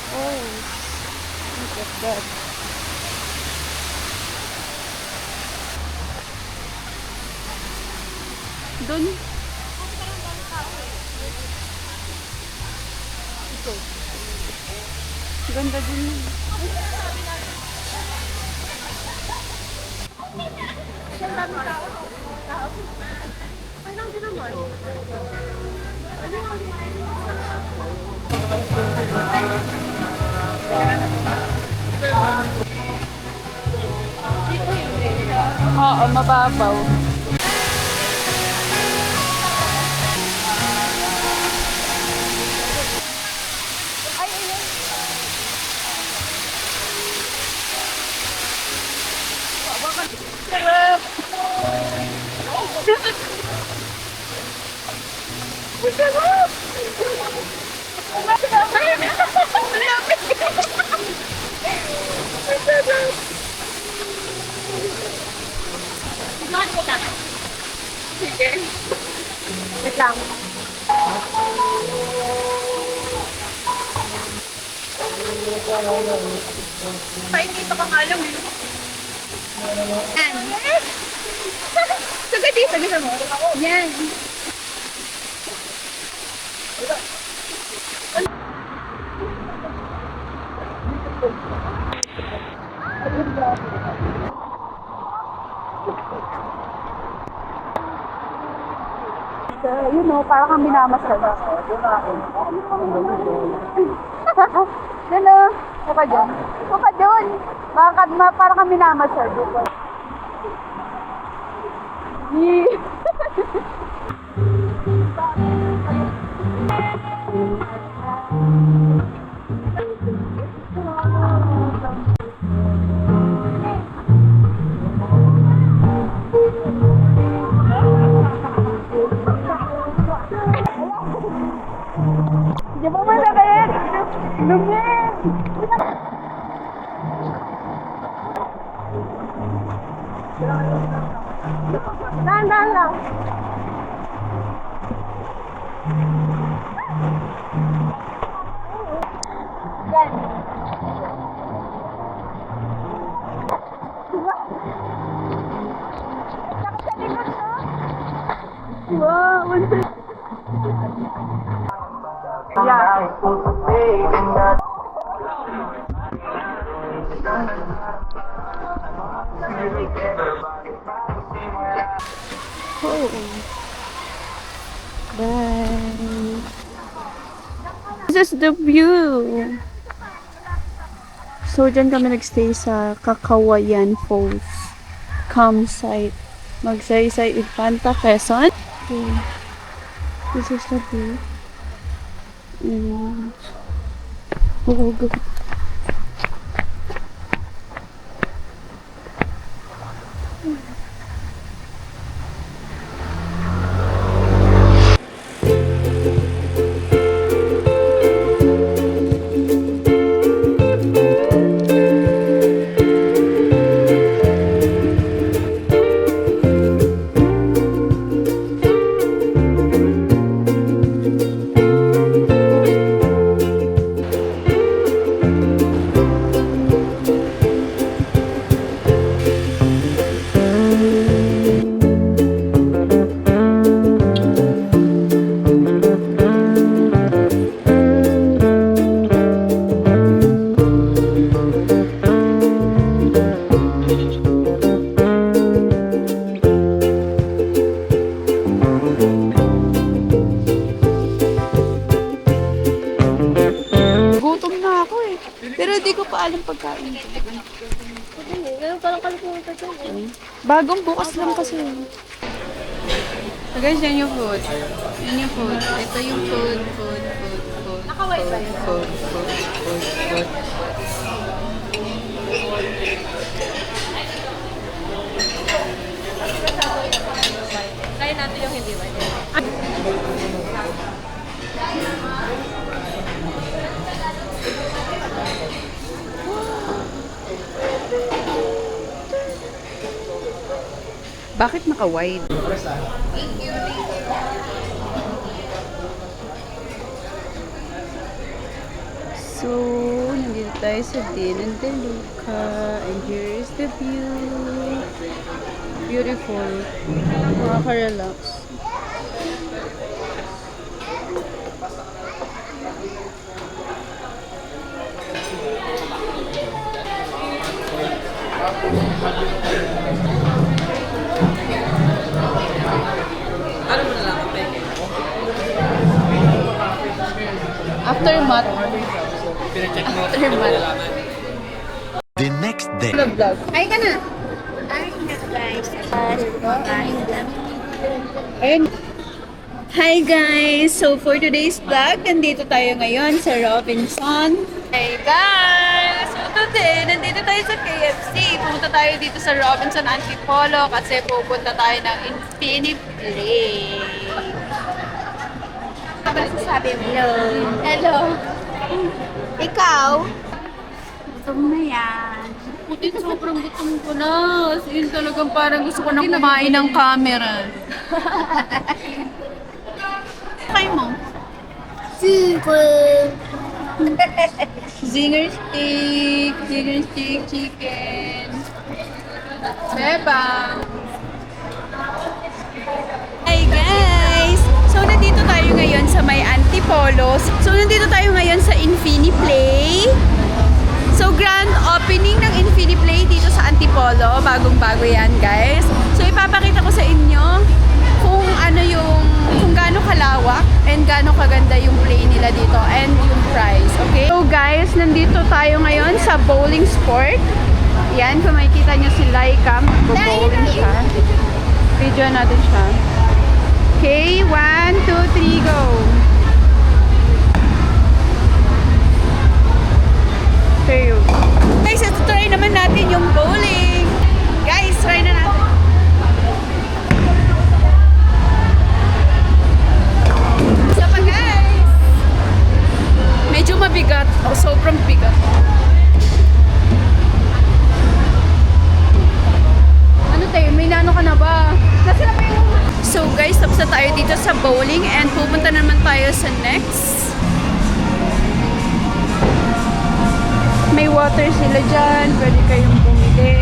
Oh, look at that. Doon. Ito. Ganda din. Ay, lang din naman. Oo, mababaw. Ay, ayun. Sarap! Sarap! Sige. Wait lang. Ay, dito ka nga lang. Yan. Sagad dito, gusto mo? Yan. You know, parang kang minamasal. Diyan o. Huwag ka dyan. Huwag ka dyan. Parang kang minamasal. Yee. Di ba masakit? Lumi! Dahan-dahan lang. Yan. Diba? Sakit sa likod, no? Wow, yeah. Oh. Bye. This is the view. So, dyan kami nagstay sa Kakawayan Falls campsite. Magsaysay Infanta, Quezon. Okay. This is the view. Oh, go. alam pagkain. Ganun parang kalimutan ko. Bagong bukas lang kasi. So guys, yan yung food. Yan yung food. Ito yung food. Nakawait ba yun? Food. Kaya natin yung hindi white. Bakit naka-wide? So, nandito tayo sa Dinan de Luca. And here is the view. Beautiful. Nakaka-relax. Aftermath. Aftermath. The next day. Vlog. Ay ka na. Ay na guys. Ayun. Hi guys! So for today's vlog, nandito tayo ngayon sa Robinson. Hey guys! So today, nandito tayo sa KFC. Pumunta tayo dito sa Robinson Antipolo kasi pupunta tayo ng Infinity Play. Ano sasabi mo? Hello. Ikaw? Gutom na yan. Putin, sobrang gutom ko na. As in, talagang parang gusto ko na kumain ng camera. Kain mo? Super. Zinger stick, chicken. Beba. Hey guys! So, nandito tayo ngayon sa may Antipolo. So, nandito tayo ngayon sa Infinity Play. So, grand opening ng Infinity Play dito sa Antipolo. Bagong-bago yan, guys. So, ipapakita ko sa inyo kung ano yung, kung gaano kalawak and gaano kaganda yung play nila dito and yung price, okay? So, guys, nandito tayo ngayon sa bowling sport. Yan, kung makikita nyo si Laika, mag-bowling siya. Video natin siya. Okay, 1, 2, 3, go! Tayo. Guys, ito try naman natin yung bowling. Guys, try na natin. Isa pa guys. Medyo mabigat. Oh, sobrang bigat. Ano tayo? May nano ka na ba? Nasa na ba yung... So guys, tapos na tayo dito sa bowling and pupunta naman tayo sa next. May water sila dyan. Pwede kayong bumili.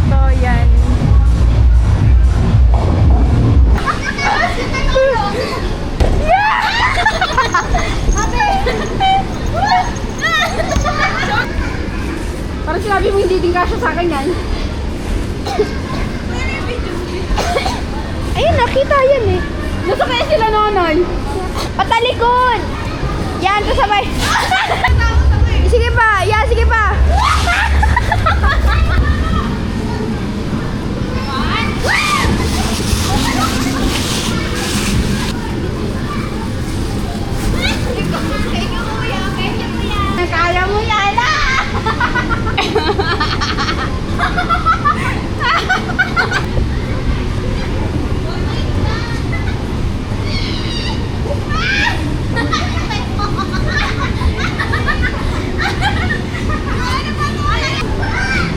So, yan. Parang sinabi mo hindi din kasya sa akin yan. Ayun, nakita yan eh. Nasa kaya sila nonon? Patalikod! Yan, kasabay. Sige pa, yan, sige pa. Kaya mo yan ah!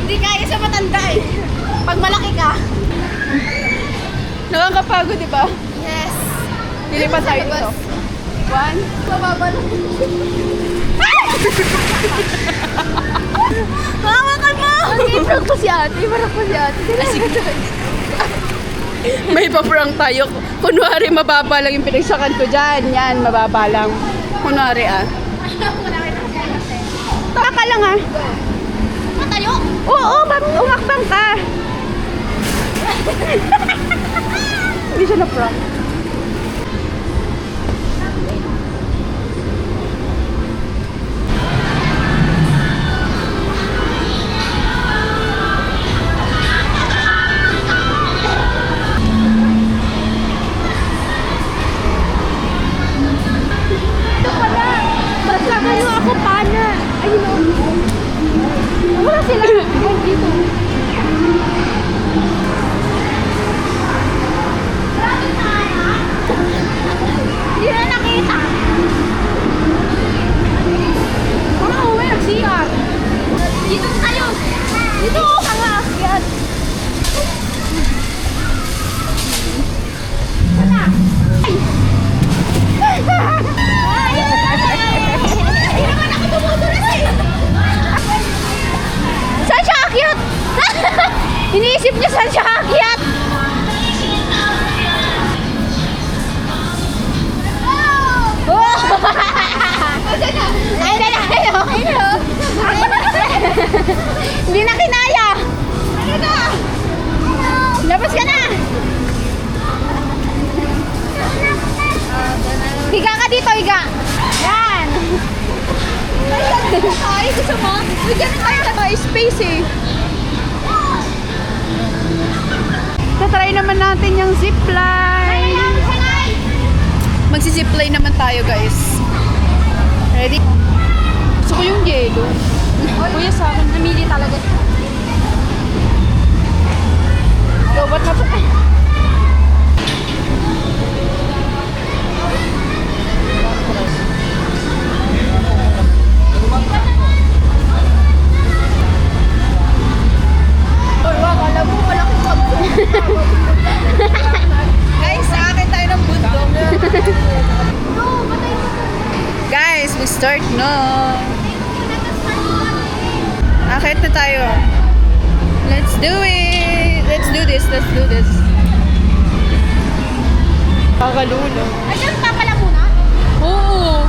Hindi kaya sa matanda eh. Pag malaki ka. Nakakapagod, di ba? Yes. Lilipat tayo dito. 1. Mababa lang. Hawakan mo! Marap ko si ate. Marap ko si ate. May paprank tayo. Kunwari, mababa lang yung pinagsakan ko dyan. Yan, mababa lang. Kunwari, ah. Taka lang, ah. Matayo! Oo, umakbang ka. Hindi siya na-prank. Basta kayo ako pana. Ayun o. Wala sila. Ayun dito. Hindi na nakita. Parang uwi, nag-CR. Dito kayo. Dito ako kang aakyat. Wala. Ay. Hindi na kinaya! Ano na? Labas ka na! Higa ka dito, higa! Yan! Ay, gusto mo? Bigyan na tayo na space eh. Tatry naman natin yung zipline. Magsi-zipline naman tayo, guys. Ready? Gusto ko yung yellow. Kuya sa akin, namili talaga. So, ba't na po? Guys, sa akin tayo ng bundok. Guys, we start na. Akit na tayo. Let's do it. Let's do this. Let's do this. Pagalulo. Ayun, papala muna. Oo.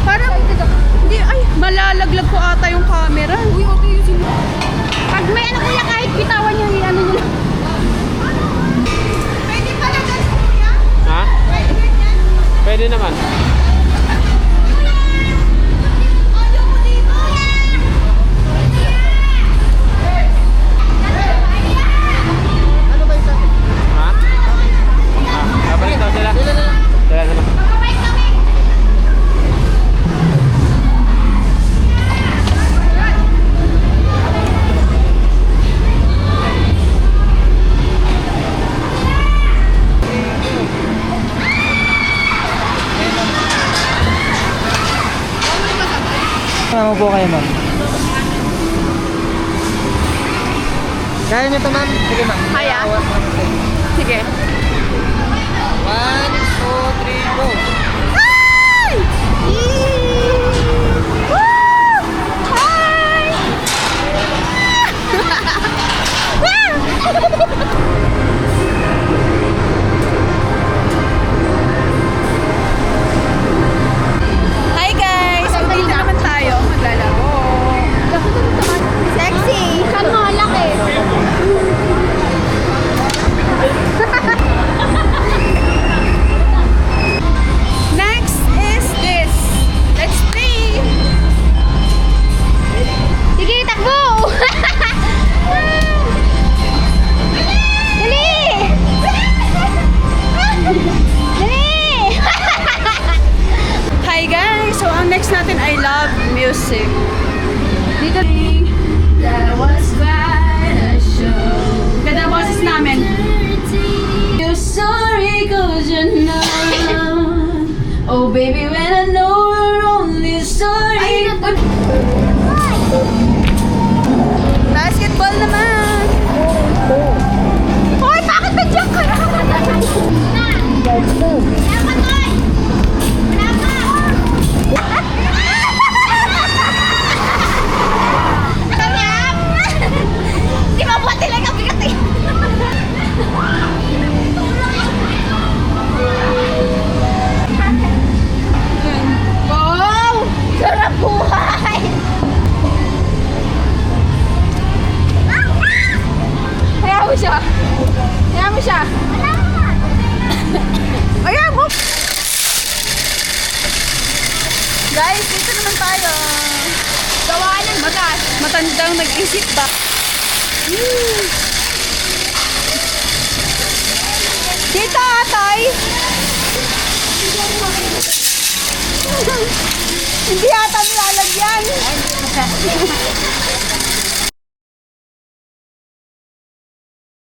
Parang, hindi, ay, malalaglag ko ata yung camera. Uy, okay yun sila. Pag may ano kuya, kahit bitawan niyo yung ano nyo. Pwede pala gas kuya? Ha? Pwede yan? Pwede naman. Ayaw mo dito. Ha? Babalik daw sila. Sila naman. Kapabait kami. Ano po kayo, ma'am? Kaya niyo to, ma'am? Sige, ma'am. Kaya? Sige. 1, 2, 3, go! Hi! Woo! Hi! Hi guys! So, dito naman tayo maglalaro. Sexy! Saan mo laki? Next is this. Let's play! Sige, takbo! Dali! Dali! Hi guys! So, ang next natin I love music. Dito That was quite a show. Ganda ang boses namin. You're sorry cause you're not. Oh baby, when I know we're only sorry. Basketball naman! Hoy, bakit nandiyan ka? Wala ka, Toy! Wala ka! Sarap! Di ba buhat nila yung bigat eh? Wow! Sarap buhay! Kaya mo siya. Kaya mo siya. Ayan mo! Guys, dito naman tayo. Gawa ng batas. Matandang nag-isip ba? Dito, Atoy! Hindi ata nilalagyan.